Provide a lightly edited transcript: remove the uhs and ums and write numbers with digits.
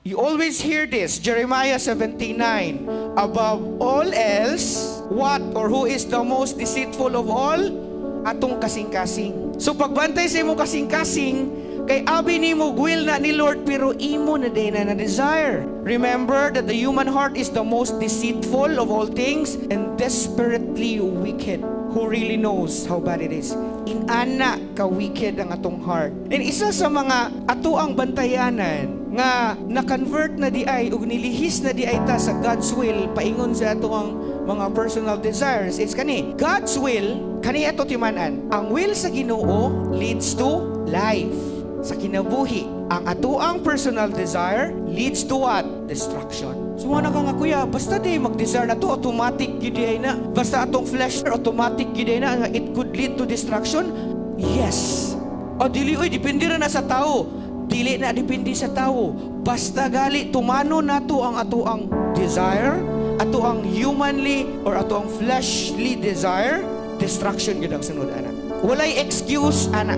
You always hear this, Jeremiah 17:9. Above all else, what or who is the most deceitful of all? Atong kasing-kasing. So pagbantay sa imo kasing-kasing, kay abi nimo will na ni Lord pero imo na day na desire. Remember that the human heart is the most deceitful of all things and desperately wicked. Who really knows how bad it is? Inana ka wicked ang atong heart. And isa sa mga ato ang bantayanan nga na-convert na di ay ug nilihis na di ay ta sa God's will paingon sa ato ang mga personal desires. It's kani God's will, kani ato timanan. Ang will sa Ginoo leads to life. Sa kinabuhi, ang ato ang personal desire leads to what? Destruction. So nga ka nga kuya, basta di mag-desire na to, automatic giday na. Basta atong flesh, automatic giday na, it could lead to destruction? Yes. O dili, depende na sa tao. Dili na depende sa tao. Basta gali, tumano na to ang ato ang desire, ato ang humanly or ato ang fleshly desire, destruction yun ang sunod, anak. Walay excuse, anak.